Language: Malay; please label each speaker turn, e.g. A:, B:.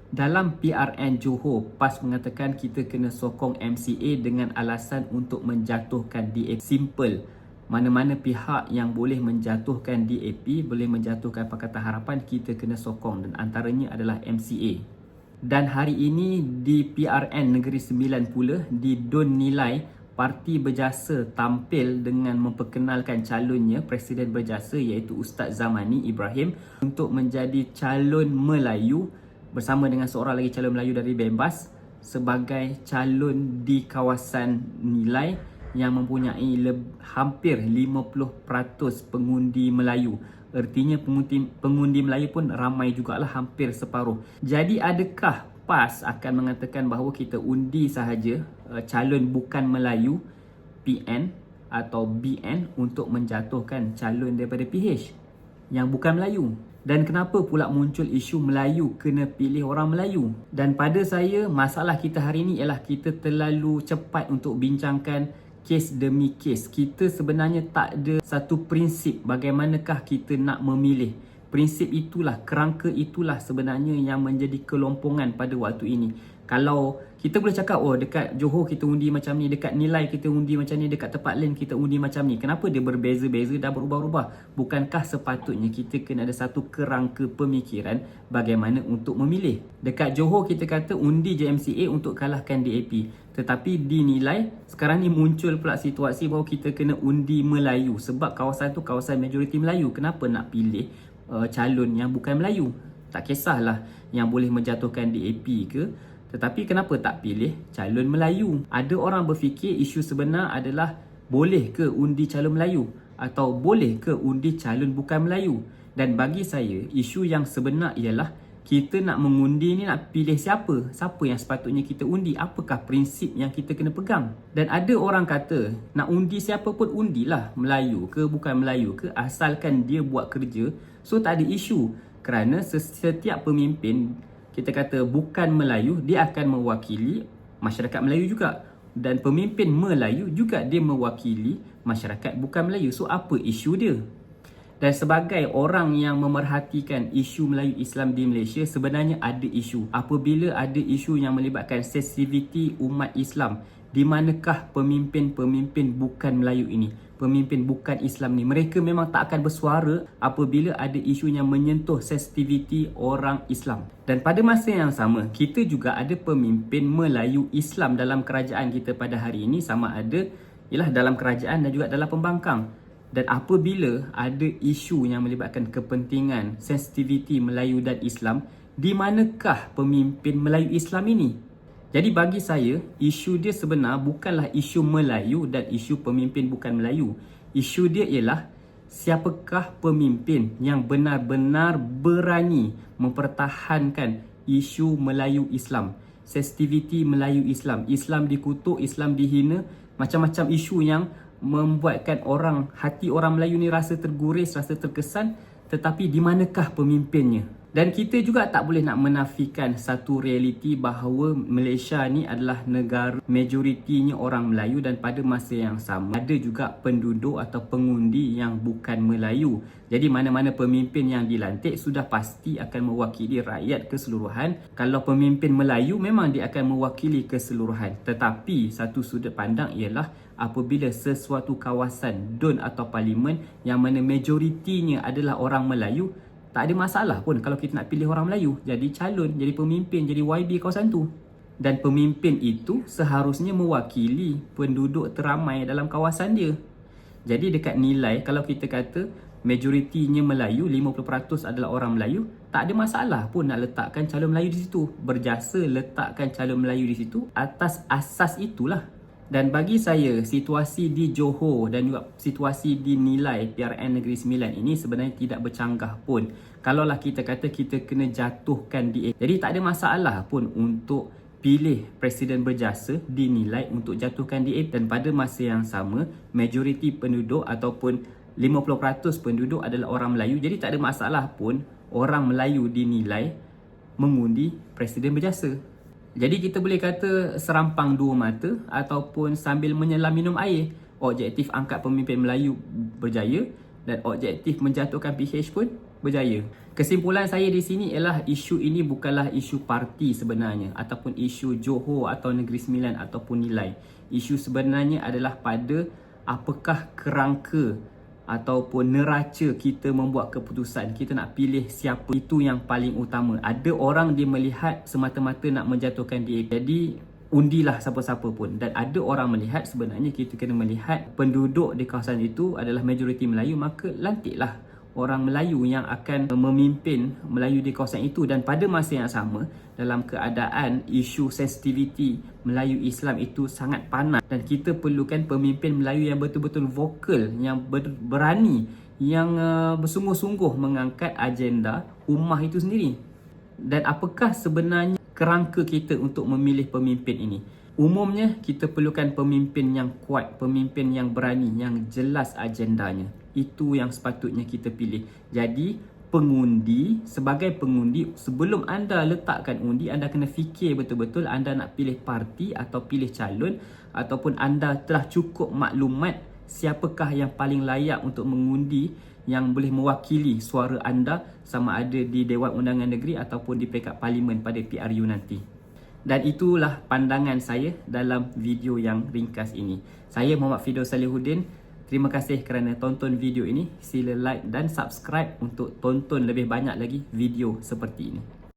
A: Dalam PRN Johor, PAS mengatakan kita kena sokong MCA dengan alasan untuk menjatuhkan DAP. Simple. Mana-mana pihak yang boleh menjatuhkan DAP, boleh menjatuhkan Pakatan Harapan, kita kena sokong, dan antaranya adalah MCA. Dan hari ini di PRN Negeri Sembilan pula, di Dun Nilai, Parti Berjasa tampil dengan memperkenalkan calonnya, Presiden Berjasa iaitu Ustaz Zamani Ibrahim, untuk menjadi calon Melayu bersama dengan seorang lagi calon Melayu dari Bebas sebagai calon di kawasan Nilai yang mempunyai hampir 50% pengundi Melayu. Artinya pengundi Melayu pun ramai jugalah, hampir separuh. Jadi adakah PAS akan mengatakan bahawa kita undi sahaja calon bukan Melayu PN atau BN untuk menjatuhkan calon daripada PH yang bukan Melayu? Dan kenapa pula muncul isu Melayu kena pilih orang Melayu? Dan pada saya, masalah kita hari ini ialah kita terlalu cepat untuk bincangkan kes demi kes. Kita sebenarnya tak ada satu prinsip bagaimanakah kita nak memilih. Prinsip itulah, kerangka itulah sebenarnya yang menjadi kelompongan pada waktu ini. Kalau kita boleh cakap, oh dekat Johor kita undi macam ni, dekat Nilai kita undi macam ni, dekat tempat lain kita undi macam ni. Kenapa dia berbeza-beza dan berubah-ubah? Bukankah sepatutnya kita kena ada satu kerangka pemikiran bagaimana untuk memilih? Dekat Johor kita kata undi je MCA untuk kalahkan DAP. Tetapi di Nilai, sekarang ni muncul pula situasi bahawa kita kena undi Melayu. Sebab kawasan tu kawasan majoriti Melayu. Kenapa nak pilih calon yang bukan Melayu? Tak kisahlah yang boleh menjatuhkan DAP ke, tetapi kenapa tak pilih calon Melayu? Ada orang berfikir isu sebenar adalah boleh ke undi calon Melayu atau boleh ke undi calon bukan Melayu. Dan bagi saya, isu yang sebenar ialah kita nak mengundi ni nak pilih siapa? Siapa yang sepatutnya kita undi? Apakah prinsip yang kita kena pegang? Dan ada orang kata nak undi siapa pun undilah, Melayu ke bukan Melayu ke, asalkan dia buat kerja. So tak ada isu, kerana setiap pemimpin, kita kata bukan Melayu, dia akan mewakili masyarakat Melayu juga. Dan pemimpin Melayu juga dia mewakili masyarakat bukan Melayu. So apa isu dia? Dan sebagai orang yang memerhatikan isu Melayu Islam di Malaysia, sebenarnya ada isu. Apabila ada isu yang melibatkan sensitiviti umat Islam, di manakah pemimpin-pemimpin bukan Melayu ini, pemimpin bukan Islam ni, mereka memang tak akan bersuara apabila ada isu yang menyentuh sensitiviti orang Islam. Dan pada masa yang sama, kita juga ada pemimpin Melayu Islam dalam kerajaan kita pada hari ini, sama ada ialah dalam kerajaan dan juga dalam pembangkang. Dan apabila ada isu yang melibatkan kepentingan sensitiviti Melayu dan Islam, di manakah pemimpin Melayu Islam ini? Jadi bagi saya, isu dia sebenar bukanlah isu Melayu dan isu pemimpin bukan Melayu. Isu dia ialah siapakah pemimpin yang benar-benar berani mempertahankan isu Melayu Islam, sensitiviti Melayu Islam. Islam dikutuk, Islam dihina, macam-macam isu yang membuatkan hati orang Melayu ni rasa terguris, rasa terkesan. Tetapi di manakah pemimpinnya? Dan kita juga tak boleh nak menafikan satu realiti bahawa Malaysia ni adalah negara majoritinya orang Melayu, dan pada masa yang sama ada juga penduduk atau pengundi yang bukan Melayu. Jadi mana-mana pemimpin yang dilantik sudah pasti akan mewakili rakyat keseluruhan. Kalau pemimpin Melayu memang dia akan mewakili keseluruhan. Tetapi satu sudut pandang ialah apabila sesuatu kawasan DUN atau parlimen yang mana majoritinya adalah orang Melayu, tak ada masalah pun kalau kita nak pilih orang Melayu jadi calon, jadi pemimpin, jadi YB kawasan tu. Dan pemimpin itu seharusnya mewakili penduduk teramai dalam kawasan dia. Jadi dekat Nilai, kalau kita kata majoritinya Melayu, 50% adalah orang Melayu, tak ada masalah pun nak letakkan calon Melayu di situ. Berjasa letakkan calon Melayu di situ atas asas itulah. Dan bagi saya, situasi di Johor dan juga situasi di Nilai PRN Negeri Sembilan ini sebenarnya tidak bercanggah pun. Kalaulah kita kata kita kena jatuhkan DAP, jadi tak ada masalah pun untuk pilih Presiden Berjasa di Nilai untuk jatuhkan DAP. Dan pada masa yang sama, majoriti penduduk ataupun 50% penduduk adalah orang Melayu. Jadi tak ada masalah pun orang Melayu di Nilai mengundi Presiden Berjasa. Jadi kita boleh kata serampang dua mata ataupun sambil menyelam minum air. Objektif angkat pemimpin Melayu berjaya dan objektif menjatuhkan PH pun berjaya. Kesimpulan saya di sini ialah isu ini bukanlah isu parti sebenarnya, ataupun isu Johor atau Negeri Sembilan ataupun nilai. Isu sebenarnya adalah pada apakah kerangka ataupun neraca kita membuat keputusan. Kita nak pilih siapa, itu yang paling utama. Ada orang dia melihat semata-mata nak menjatuhkan DAP, jadi undilah siapa-siapa pun. Dan ada orang melihat sebenarnya kita kena melihat penduduk di kawasan itu adalah majoriti Melayu, maka lantiklah orang Melayu yang akan memimpin Melayu di kawasan itu. Dan pada masa yang sama, dalam keadaan isu sensitiviti Melayu Islam itu sangat panas, dan kita perlukan pemimpin Melayu yang betul-betul vokal, yang berani, yang bersungguh-sungguh mengangkat agenda ummah itu sendiri. Dan apakah sebenarnya kerangka kita untuk memilih pemimpin ini? Umumnya kita perlukan pemimpin yang kuat, pemimpin yang berani, yang jelas agendanya. Itu yang sepatutnya kita pilih. Jadi pengundi, sebagai pengundi, sebelum anda letakkan undi, anda kena fikir betul-betul anda nak pilih parti atau pilih calon, ataupun anda telah cukup maklumat siapakah yang paling layak untuk mengundi, yang boleh mewakili suara anda sama ada di Dewan Undangan Negeri ataupun di peringkat parlimen pada PRU nanti. Dan itulah pandangan saya dalam video yang ringkas ini. Saya Muhammad Firdaus Salihuddin. Terima kasih kerana tonton video ini. Sila like dan subscribe untuk tonton lebih banyak lagi video seperti ini.